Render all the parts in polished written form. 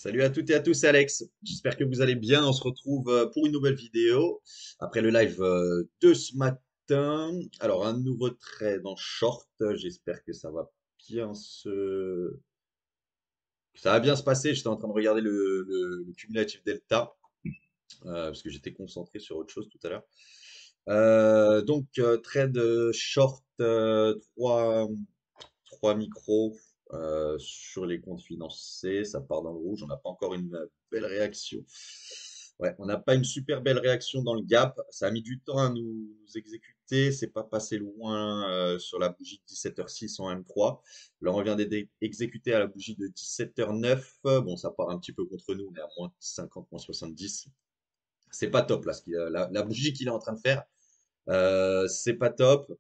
Salut à toutes et à tous, c'est Alex. J'espère que vous allez bien. On se retrouve pour une nouvelle vidéo après le live de ce matin. Alors, un nouveau trade en short. J'espère que ça va bien se passer. J'étais en train de regarder le cumulatif delta parce que j'étais concentré sur autre chose tout à l'heure. Trade short 3 micros sur les comptes financés, ça part dans le rouge. On n'a pas encore une belle réaction. Ouais, on n'a pas une super belle réaction dans le gap. Ça a mis du temps à nous exécuter. C'est pas passé loin sur la bougie de 17h06 en M3. Là, on vient d'exécuter à la bougie de 17h09. Bon, ça part un petit peu contre nous. On est à moins 50, moins 70. C'est pas top là, la bougie qu'il est en train de faire. C'est pas top.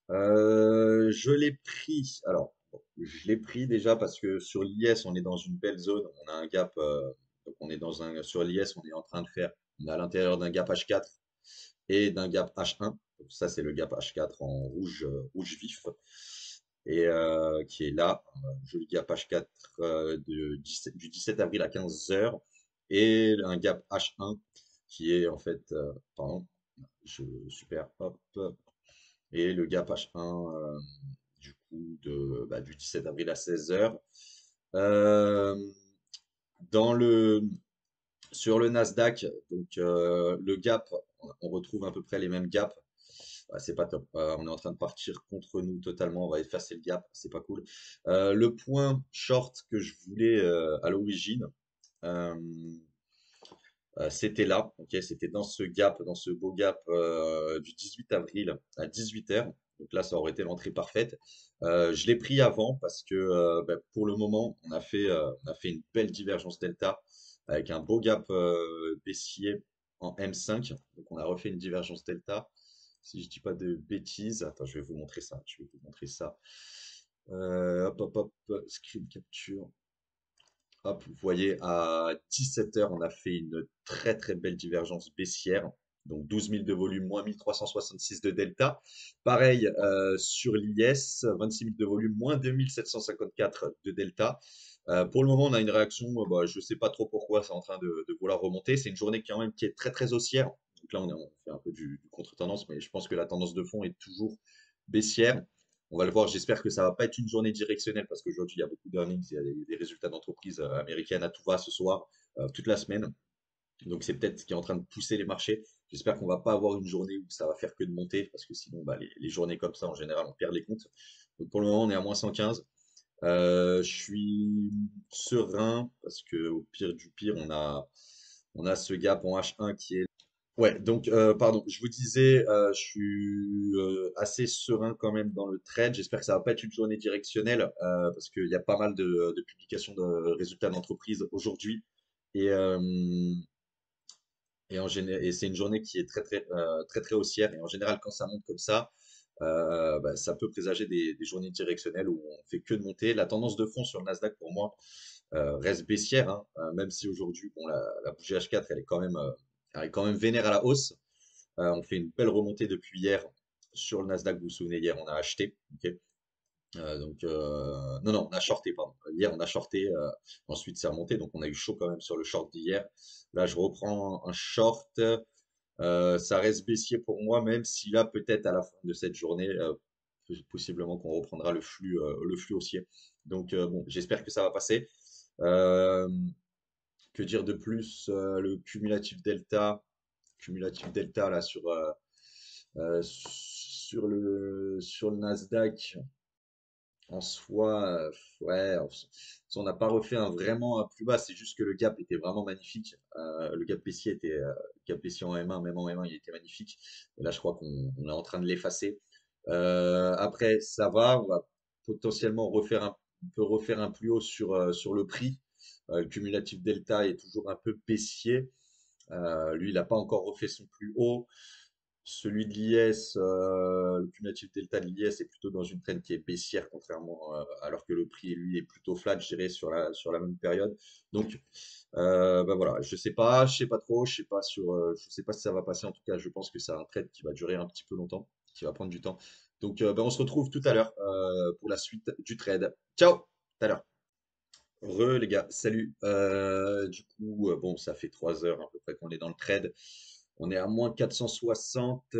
Je l'ai pris. Alors, bon, je l'ai pris déjà parce que sur l'IS, on est dans une belle zone. On a un gap. Donc on est sur l'IS, on est en train de faire. On est à l'intérieur d'un gap H4 et d'un gap H1. Donc ça, c'est le gap H4 en rouge, rouge vif. Et qui est là, joli gap H4 du 17 avril à 15 heures. Et un gap H1 qui est en fait. Pardon, super, hop. Et le gap H1 du coup du 17 avril à 16 heures. Euh, dans le, sur le Nasdaq, le gap, on retrouve à peu près les mêmes gaps. C'est pas top. On est en train de partir contre nous totalement. On va effacer le gap. C'est pas cool. Le point short que je voulais à l'origine, euh, c'était là. Ok, c'était dans ce gap, dans ce beau gap du 18 avril à 18h. Donc là, ça aurait été l'entrée parfaite. Je l'ai pris avant parce que pour le moment, on a fait une belle divergence delta avec un beau gap baissier en M5. Donc on a refait une divergence delta. Si je dis pas de bêtises, attends, je vais vous montrer ça. Je vais vous montrer ça. Screen capture. Hop, vous voyez, à 17 heures, on a fait une très très belle divergence baissière. Donc 12 000 de volume, moins 1366 de delta. Pareil sur l'IS, 26 000 de volume, moins 2754 de delta. Pour le moment, on a une réaction, je ne sais pas trop pourquoi c'est en train de vouloir remonter. C'est une journée quand même qui est très très haussière. Donc là, on fait un peu du contre-tendance, mais je pense que la tendance de fond est toujours baissière. On va le voir. J'espère que ça va pas être une journée directionnelle parce qu'aujourd'hui, il y a beaucoup d'earnings, il y a des résultats d'entreprises américaines à tout va ce soir, toute la semaine. Donc, c'est peut-être ce qui est en train de pousser les marchés. J'espère qu'on va pas avoir une journée où ça va faire que de monter parce que sinon, les journées comme ça, en général, on perd les comptes. Donc, pour le moment, on est à moins 115. Je suis serein parce que au pire du pire, on a ce gap en H1 qui est. Ouais, pardon, je vous disais, je suis assez serein quand même dans le trade. J'espère que ça va pas être une journée directionnelle parce qu'il y a pas mal de publications de résultats d'entreprise aujourd'hui et, euh, et c'est une journée qui est très très haussière et en général quand ça monte comme ça, ça peut présager des journées directionnelles où on fait que de monter. La tendance de fond sur le Nasdaq pour moi reste baissière, hein, même si aujourd'hui bon, la bougie H4 elle est quand même vénère à la hausse. On fait une belle remontée depuis hier sur le Nasdaq. Vous vous souvenez, hier, on a acheté. Ok. Non, non, on a shorté, pardon. Hier, on a shorté. Ensuite, c'est remonté. Donc, on a eu chaud quand même sur le short d'hier. Là, je reprends un short. Ça reste baissier pour moi, même si là, peut-être à la fin de cette journée, possiblement qu'on reprendra le flux haussier. Bon, j'espère que ça va passer. Euh, que dire de plus? Le cumulatif delta là sur le Nasdaq en soi, ouais, on n'a pas refait vraiment un plus bas, c'est juste que le gap était vraiment magnifique. Le gap baissier gap baissier en M1, même en M1, il était magnifique. Et là, je crois qu'on est en train de l'effacer. Après, ça va, on va potentiellement on peut refaire un plus haut sur le prix. Le cumulatif delta est toujours un peu baissier. Lui, il n'a pas encore refait son plus haut. Celui de l'IS, le cumulatif delta de l'IS est plutôt dans une trend qui est baissière, contrairement, alors que le prix, lui, est plutôt flat, je dirais, sur la même période. Donc, voilà, je sais pas trop, je sais pas si ça va passer. En tout cas, je pense que c'est un trade qui va durer un petit peu longtemps, qui va prendre du temps. On se retrouve tout à l'heure pour la suite du trade. Ciao, tout à l'heure. Les gars, salut. Du coup, bon, ça fait 3 heures à peu près qu'on est dans le trade. On est à moins 460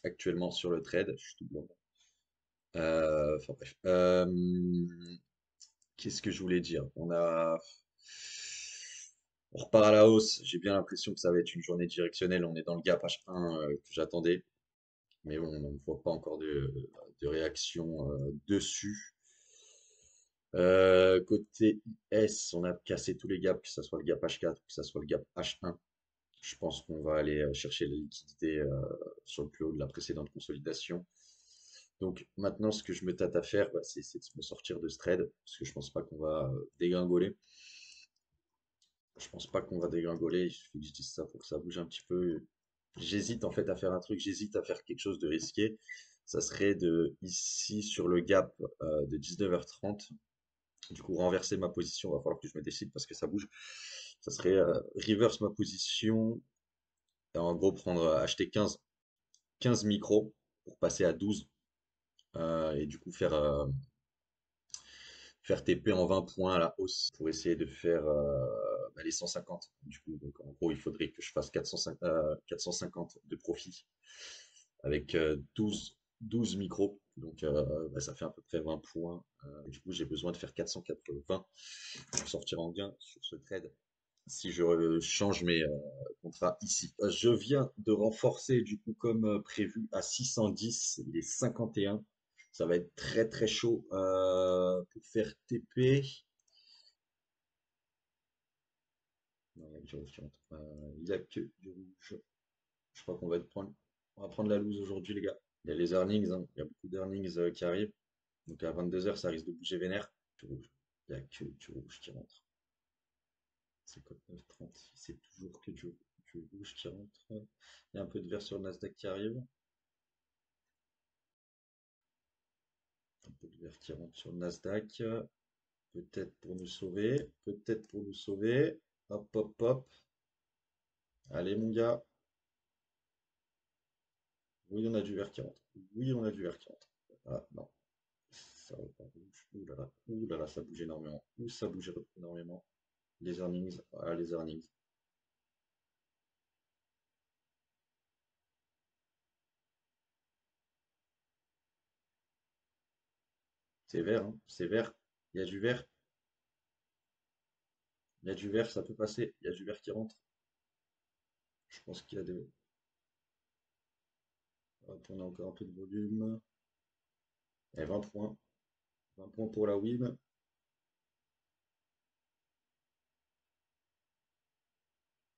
actuellement sur le trade. Je suis tout blanc. Enfin bref. Qu'est-ce que je voulais dire? On repart à la hausse. J'ai bien l'impression que ça va être une journée directionnelle. On est dans le gap H1 que j'attendais. Mais bon, on ne voit pas encore de réaction dessus. Côté IS, on a cassé tous les gaps, que ce soit le gap H4, que ce soit le gap H1. Je pense qu'on va aller chercher la liquidité sur le plus haut de la précédente consolidation. Donc maintenant, ce que je me tâte à faire, bah, c'est de me sortir de ce trade, parce que je pense pas qu'on va dégringoler. Je pense pas qu'on va dégringoler. Il suffit que je dise ça pour que ça bouge un petit peu. J'hésite en fait à faire un truc, j'hésite à faire quelque chose de risqué. Ça serait de ici sur le gap de 19h30. Du coup, renverser ma position, va falloir que je me décide parce que ça bouge. Ça serait reverse ma position. Et en gros, acheter 15 micros pour passer à 12 et du coup faire TP en 20 points à la hausse pour essayer de faire les 150. Du coup, donc en gros, il faudrait que je fasse 450 de profit avec 12 micros. Donc ça fait à peu près 20 points. Du coup, j'ai besoin de faire 480 pour sortir en gain sur ce trade si je change mes contrats ici. Je viens de renforcer du coup comme prévu à 610 les 51. Ça va être très très chaud pour faire TP. Non, il y a que du rouge qui rentre. Il y a que du rouge. Je crois on va prendre la loose aujourd'hui les gars. Il y a les earnings, hein. Il y a beaucoup d'earnings qui arrivent. Donc à 22h ça risque de bouger vénère. Du rouge. Il y a que du rouge qui rentre. C'est code 930. C'est toujours que du rouge qui rentre. Il y a un peu de vert sur le Nasdaq qui arrive. Un peu de vert qui rentre sur le Nasdaq. Peut-être pour nous sauver. Peut-être pour nous sauver. Hop, hop, hop. Allez, mon gars. Oui, on a du vert qui rentre. Oui, on a du vert qui rentre. Ah, non. Ça repart rouge. Ouh là là, ça bouge énormément. Ouh, ça bouge énormément. Les earnings. Ah, les earnings. C'est vert, hein. C'est vert. Il y a du vert. Il y a du vert, ça peut passer. Il y a du vert qui rentre. Je pense qu'il y a des. Hop, on a encore un peu de volume. Et 20 points. 20 points pour la win.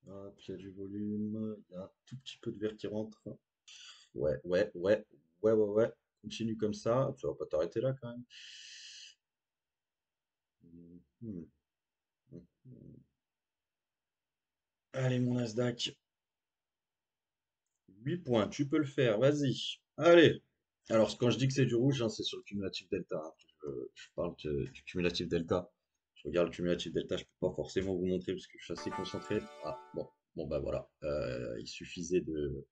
Hop, il y a du volume. Il y a un tout petit peu de vert qui rentre. Ouais, ouais, ouais. Ouais, ouais, ouais. Continue comme ça. Tu vas pas t'arrêter là quand même. Mhm. Mhm. Allez, mon Nasdaq. 8 points. Tu peux le faire. Vas-y. Allez. Alors, quand je dis que c'est du rouge, hein, c'est sur le cumulatif delta, hein. Je parle du cumulatif delta. Je regarde le cumulatif delta, je peux pas forcément vous montrer parce que je suis assez concentré. Ah, bon. Bon, bah voilà. Il suffisait de.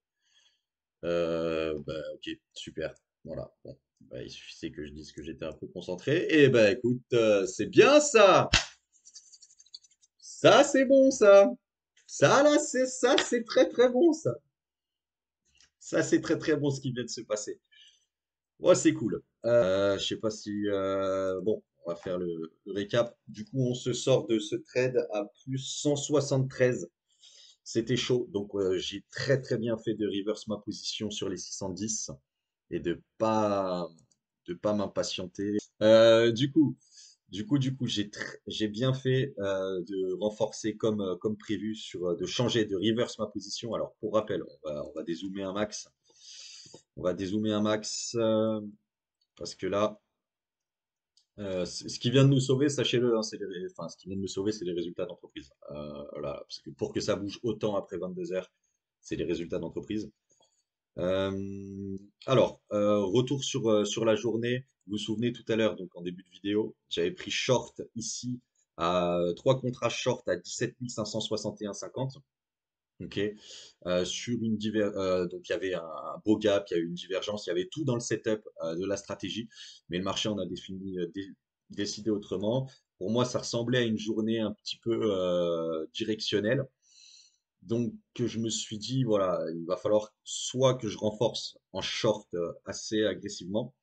Bah, ok, super. Voilà. Bon, bah, il suffisait que je dise que j'étais un peu concentré. Et bah, écoute, c'est bien ça. Ça, c'est bon, ça. Ça, c'est très, très bon, ça. Ça, c'est très, très bon ce qui vient de se passer. Ouais, c'est cool. Je sais pas si bon, on va faire le récap. Du coup, on se sort de ce trade à plus 173. C'était chaud, donc j'ai très très bien fait de reverse ma position sur les 610 et de pas m'impatienter. Du coup, j'ai bien fait de renforcer comme prévu de changer de reverse ma position. Alors pour rappel, on va dézoomer un max. On va dézoomer un max parce que là. Ce qui vient de nous sauver, sachez-le, hein, enfin, ce qui vient de nous sauver, c'est les résultats d'entreprise. Voilà, parce que pour que ça bouge autant après 22 heures, c'est les résultats d'entreprise. Alors, retour sur la journée. Vous vous souvenez tout à l'heure, donc en début de vidéo, j'avais pris short ici à trois contrats short à 17 561,50. Ok. Donc il y avait un beau gap, il y a eu une divergence, il y avait tout dans le setup de la stratégie, mais le marché en a décidé autrement. pour moi, ça ressemblait à une journée un petit peu directionnelle. Donc, je me suis dit, voilà, il va falloir soit que je renforce en short assez agressivement,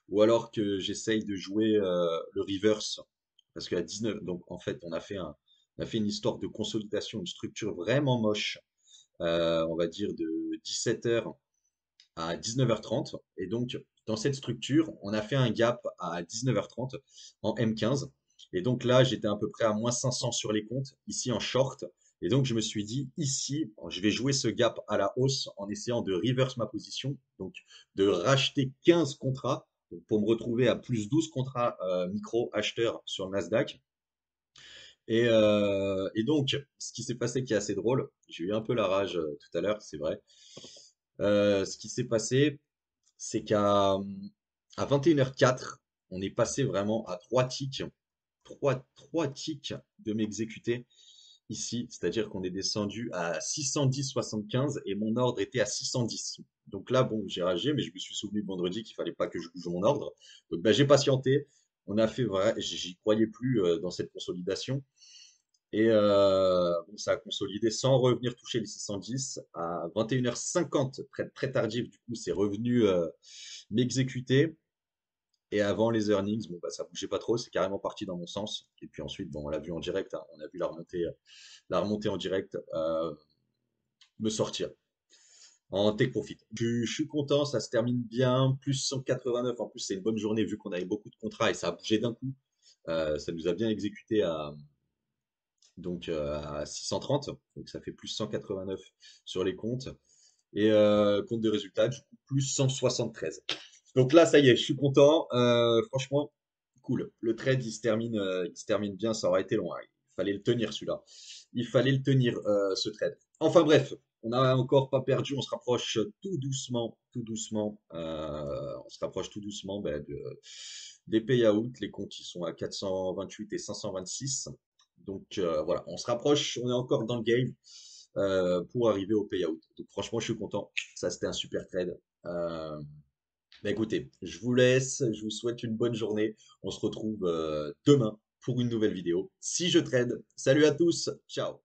ou alors que j'essaye de jouer le reverse. Parce qu'à 19, donc en fait, on a fait une histoire de consolidation, une structure vraiment moche, on va dire de 17h à 19h30. Et donc, dans cette structure, on a fait un gap à 19h30 en M15. Et donc là, j'étais à peu près à moins 500 sur les comptes, ici en short. Et donc, je me suis dit, ici, je vais jouer ce gap à la hausse en essayant de reverse ma position, donc de racheter 15 contrats donc, pour me retrouver à plus 12 contrats micro acheteurs sur le Nasdaq. Et donc, ce qui s'est passé qui est assez drôle, j'ai eu un peu la rage tout à l'heure, c'est vrai. Ce qui s'est passé, c'est qu'à 21h04, on est passé vraiment à trois ticks de m'exécuter ici, c'est-à-dire qu'on est descendu à 610,75 et mon ordre était à 610. Donc là, bon, j'ai ragé, mais je me suis souvenu de vendredi qu'il fallait pas que je bouge mon ordre. Donc bah, j'ai patienté. On a fait vrai, j'y croyais plus dans cette consolidation. Et bon, ça a consolidé sans revenir toucher les 610 à 21h50, très tardif. Du coup, c'est revenu m'exécuter. Et avant les earnings, bon, bah, ça bougeait pas trop, c'est carrément parti dans mon sens. Et puis ensuite, bon, on l'a vu en direct, hein, on a vu la remontée en direct me sortir en take profit. Je suis content, ça se termine bien, plus 189. En plus, c'est une bonne journée vu qu'on avait beaucoup de contrats et ça a bougé d'un coup. Ça nous a bien exécuté à 630, donc ça fait plus 189 sur les comptes. Et compte de résultats, du coup, plus 173. Donc là, ça y est, je suis content. Franchement, cool. Le trade, il se termine bien. Ça aurait été long, hein. Il fallait le tenir, celui-là. Il fallait le tenir, ce trade. Enfin bref, on n'a encore pas perdu. On se rapproche tout doucement, tout doucement. On se rapproche tout doucement ben, des payouts. Les comptes, ils sont à 428 et 526. Donc voilà, on se rapproche. On est encore dans le game pour arriver au payout. Donc franchement, je suis content. Ça, c'était un super trade. Euh, Bah écoutez, je vous laisse, je vous souhaite une bonne journée. On se retrouve demain pour une nouvelle vidéo. Si je trade, salut à tous, ciao.